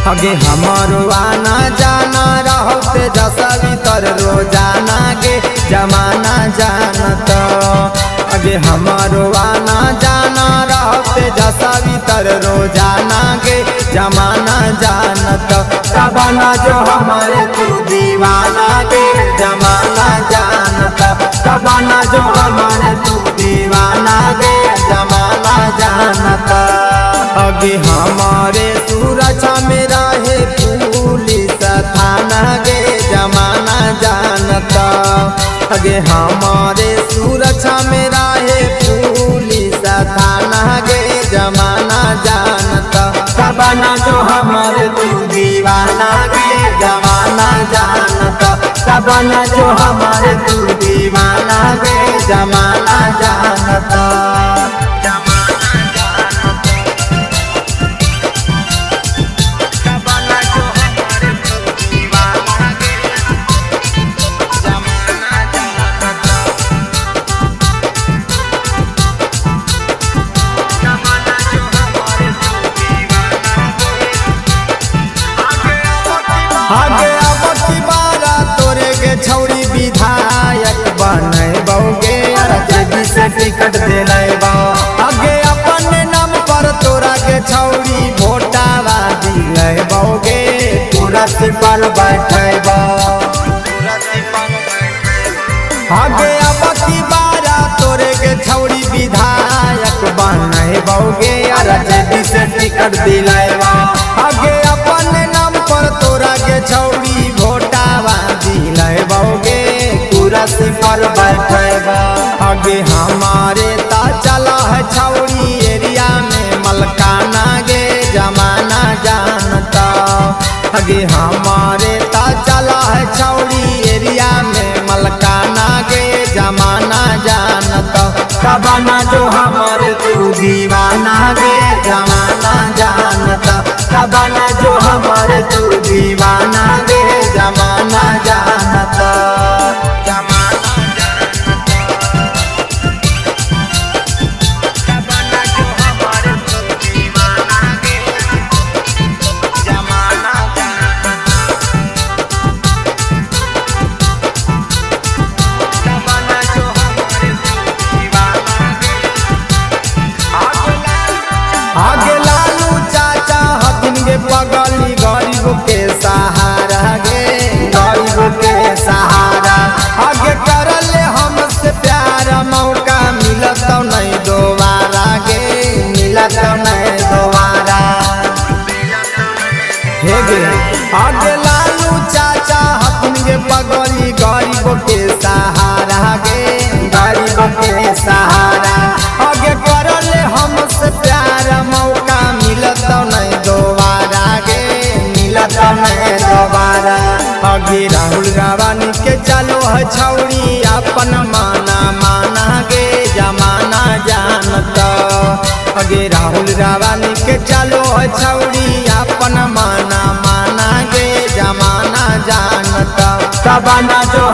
अगे हमारो आना जाना रहते जसवी तर रोजाना गे जमाना जानत। अगे हमारो आना जाना रहते जसवी तर रोजाना गे जमाना जानत। तबना जो हमारे तू दीवाना गे जमाना जानत। तबना जो हमारे तू दीवाना गे जमाना जानत। अगे हमारे सुरक्षा में रहे पुलिस थाना गे जमाना जानत। अगे हमारे सुरक्षा में रहे पुलिस थाना गे जमाना जानत। तबना जो हमारे तू दीवाना गे जमाना जानत। तबना जो हमारे तू दीवाना गे जमाना जानत। आगे अबकी बारा तोरे के छौड़ी विधायक बने बौगे जेबी से टिकट दिले बा। आगे अपन नाम पर तोरा के छौड़ी वोटावा दिले बौगे पूरा सिपल बैठे बा। आगे अबकी बारा तोरे के छौड़ी विधायक बने बौगे जेबी से टिकट दिले बा। आगे अपन नाम पर तोरा के छौड़ी वोटावा दिले बौगे पूरा सिपल बैठे बा। आगे हमारे ता चला है छौड़ी एरिया में मलकाना गे जमाना जानता। आगे हमारे ता चला है छौड़ी एरिया में मलकाना गे जमाना जानता। तबना जो हमारे तू दीवाना गे जमाना जानता। तबना जो हमारे तू दीवाना गे जमाना जानता। आगे लालू चाचा हथिन गे पगली गरीब के सहारा गे गरीब के सहारा। आगे करले हमसे प्यार मौका मिलत नहीं दोबारा गे मिलत नहीं दोबारा हे गे। आगे लालू चाचा हथिन गे पगली गरीब के सहारा गे गरीब के सहारा। आगे करले हमसे प्यार मौका मिलत नहीं दोबारा गे मिलत नहीं दोबारा। आगे राहुल गावानी के चलो है छौड़ी अपन माना माना गे जमाना जानत। आगे राहुल गावानी के चलो है छौड़ी अपन माना माना गे जमाना जानत। तबना जो